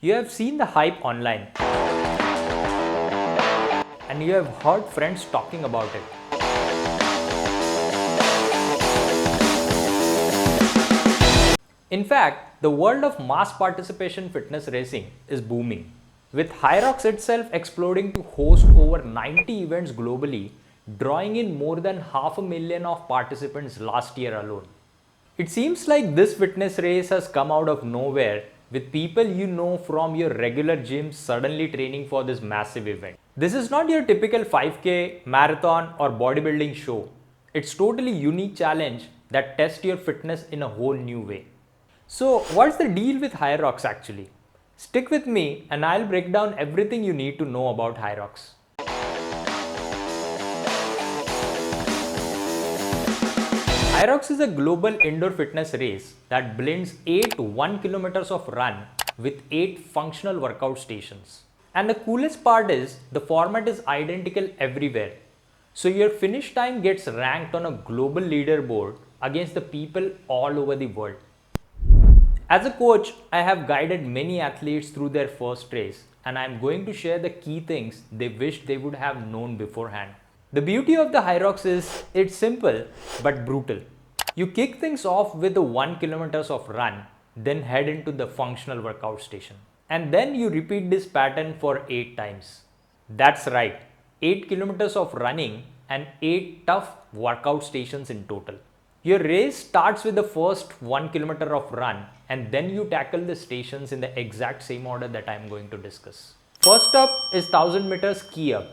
You have seen the hype online and you have heard friends talking about it. In fact, the world of mass participation fitness racing is booming, with Hyrox itself exploding to host over 90 events globally, drawing in more than 500,000 of participants last year alone. It seems like this fitness race has come out of nowhere, with people you know from your regular gyms suddenly training for this massive event. This is not your typical 5K, marathon or bodybuilding show. It's totally unique challenge that tests your fitness in a whole new way. So what's the deal with Hyrox actually? Stick with me and I'll break down everything you need to know about Hyrox. Hyrox is a global indoor fitness race that blends 8 1 kilometers of run with 8 functional workout stations. And the coolest part is the format is identical everywhere. So your finish time gets ranked on a global leaderboard against the people all over the world. As a coach, I have guided many athletes through their first race and I am going to share the key things they wish they would have known beforehand. The beauty of the Hyrox is it's simple but brutal. You kick things off with the 1 kilometers of run, then head into the functional workout station. And then you repeat this pattern for 8 times. That's right, 8 kilometers of running and 8 tough workout stations in total. Your race starts with the first 1 kilometer of run and then you tackle the stations in the exact same order that I am going to discuss. First up is 1000 meters key up.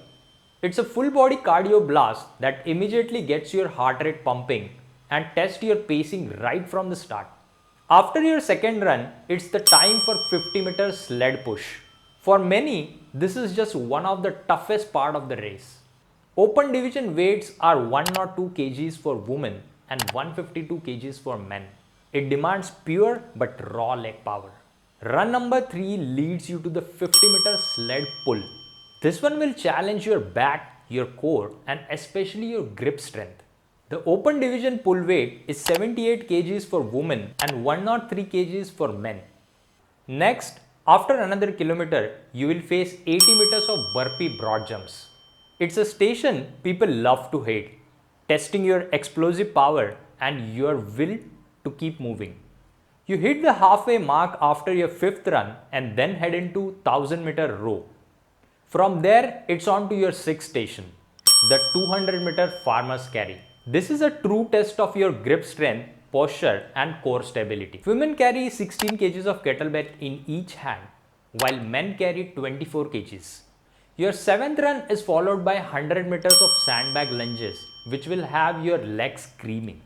It's a full body cardio blast that immediately gets your heart rate pumping and tests your pacing right from the start. After your second run, it's the time for 50 meters sled push. For many, this is just one of the toughest part of the race. Open division weights are 102 kgs for women and 152 kgs for men. It demands pure but raw leg power. Run number 3 leads you to the 50 meter sled pull. This one will challenge your back, your core and especially your grip strength. The open division pull weight is 78 kgs for women and 103 kgs for men. Next, after another kilometer, you will face 80 meters of burpee broad jumps. It's a station people love to hate, testing your explosive power and your will to keep moving. You hit the halfway mark after your 5th run and then head into 1000 meter row. From there, it's on to your 6th station, the 200 meter farmer's carry. This is a true test of your grip strength, posture and core stability. Women carry 16 kgs of kettlebell in each hand, while men carry 24 kgs. Your 7th run is followed by 100 meters of sandbag lunges, which will have your legs screaming.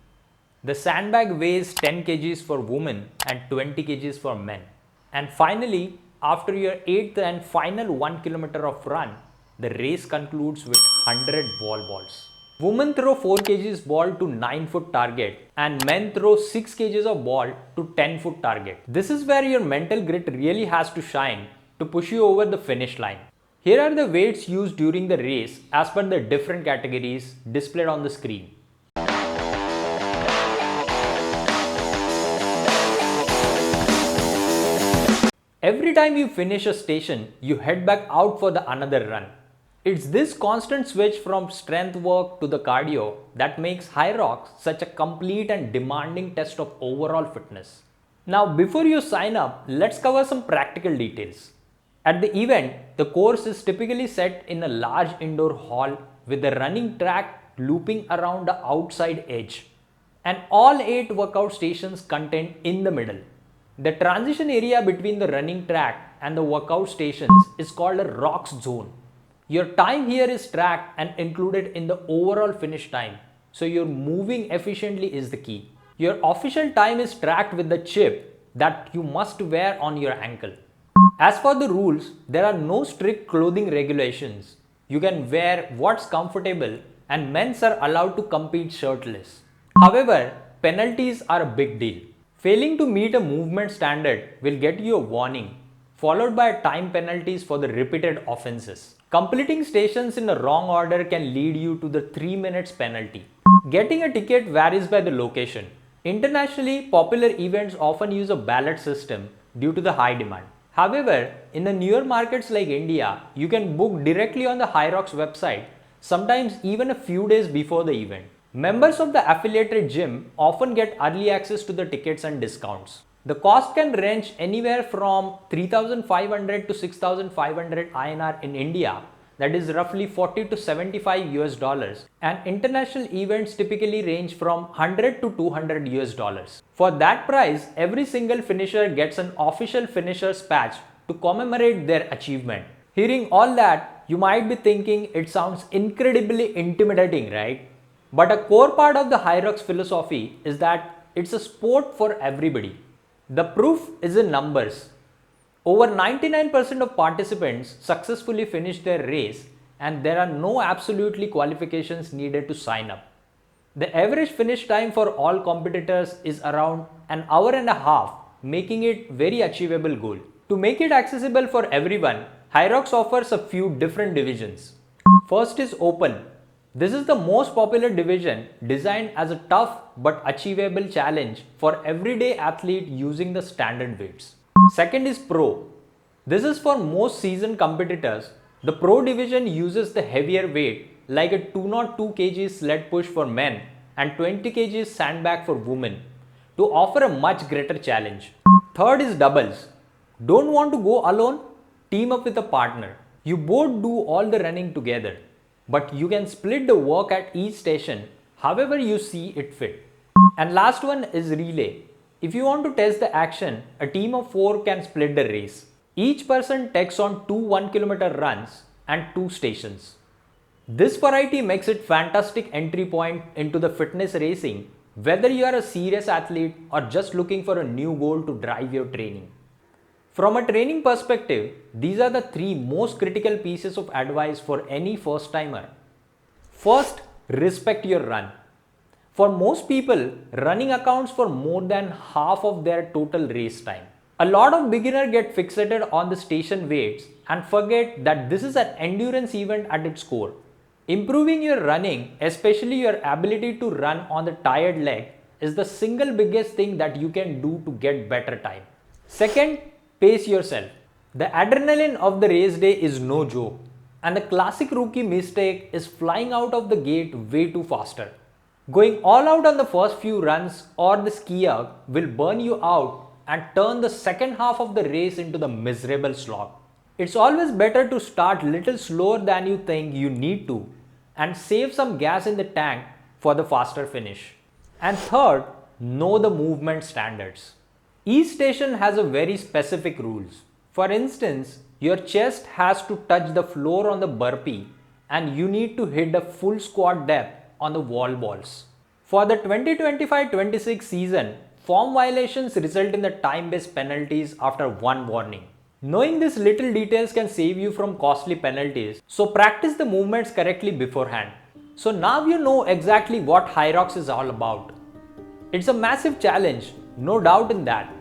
The sandbag weighs 10 kgs for women and 20 kgs for men. And finally, after your 8th and final 1 kilometer of run, the race concludes with 100 wall balls. Women throw 4 kgs ball to 9-foot target and men throw 6 kgs of ball to 10-foot target. This is where your mental grit really has to shine to push you over the finish line. Here are the weights used during the race as per the different categories displayed on the screen. Every time you finish a station, you head back out for the another run. It's this constant switch from strength work to the cardio that makes Hyrox such a complete and demanding test of overall fitness. Now before you sign up, let's cover some practical details. At the event, the course is typically set in a large indoor hall with a running track looping around the outside edge and all 8 workout stations contained in the middle. The transition area between the running track and the workout stations is called a rocks zone. Your time here is tracked and included in the overall finish time, so your moving efficiently is the key. Your official time is tracked with the chip that you must wear on your ankle. As for the rules, there are no strict clothing regulations. You can wear what's comfortable and men are allowed to compete shirtless. However, penalties are a big deal. Failing to meet a movement standard will get you a warning, followed by time penalties for the repeated offenses. Completing stations in the wrong order can lead you to the 3 minutes penalty. Getting a ticket varies by the location. Internationally, popular events often use a ballot system due to the high demand. However, in the newer markets like India, you can book directly on the Hyrox website, sometimes even a few days before the event. Members of the affiliated gym often get early access to the tickets and discounts. The cost can range anywhere from 3,500 to 6,500 INR in India, that is roughly 40 to 75 US dollars, and international events typically range from 100 to 200 US dollars. For that price, every single finisher gets an official finisher's patch to commemorate their achievement. Hearing all that, you might be thinking it sounds incredibly intimidating, right? But a core part of the Hyrox philosophy is that it's a sport for everybody. The proof is in numbers. Over 99% of participants successfully finish their race, and there are no absolutely qualifications needed to sign up. The average finish time for all competitors is around an hour and a half, making it very achievable goal. To make it accessible for everyone, Hyrox offers a few different divisions. First is Open. This is the most popular division, designed as a tough but achievable challenge for everyday athlete using the standard weights. Second is Pro. This is for most seasoned competitors. The Pro division uses the heavier weight like a 202 kg sled push for men and 20 kg sandbag for women to offer a much greater challenge. Third is Doubles. Don't want to go alone? Team up with a partner. You both do all the running together, but you can split the work at each station however you see it fit. And last one is Relay. If you want to test the action, a team of 4 can split the race. Each person takes on 2 1-kilometer runs and 2 stations. This variety makes it fantastic entry point into the fitness racing, whether you are a serious athlete or just looking for a new goal to drive your training. From a training perspective, these are the 3 most critical pieces of advice for any first timer. First, respect your run. For most people, running accounts for more than half of their total race time. A lot of beginners get fixated on the station weights and forget that this is an endurance event at its core. Improving your running, especially your ability to run on the tired leg, is the single biggest thing that you can do to get better time. Second, pace yourself. The adrenaline of the race day is no joke, and the classic rookie mistake is flying out of the gate way too faster. Going all out on the first few runs or the ski up will burn you out and turn the second half of the race into the miserable slog. It's always better to start little slower than you think you need to and save some gas in the tank for the faster finish. And third, know the movement standards. Each station has a very specific rules. For instance, your chest has to touch the floor on the burpee and you need to hit a full squat depth on the wall balls. For the 2025-26 season, form violations result in the time-based penalties after one warning. Knowing these little details can save you from costly penalties, so practice the movements correctly beforehand. So now you know exactly what Hyrox is all about. It's a massive challenge, no doubt in that,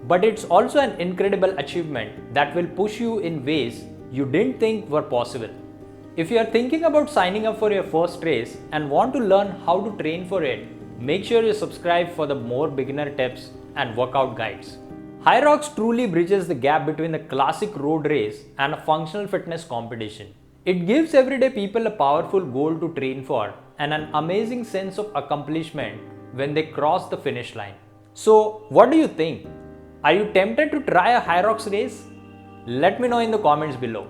but it's also an incredible achievement that will push you in ways you didn't think were possible. If you are thinking about signing up for your first race and want to learn how to train for it, make sure you subscribe for the more beginner tips and workout guides. Hyrox truly bridges the gap between the classic road race and a functional fitness competition. It gives everyday people a powerful goal to train for and an amazing sense of accomplishment when they cross the finish line. So, what do you think? Are you tempted to try a Hyrox race? Let me know in the comments below.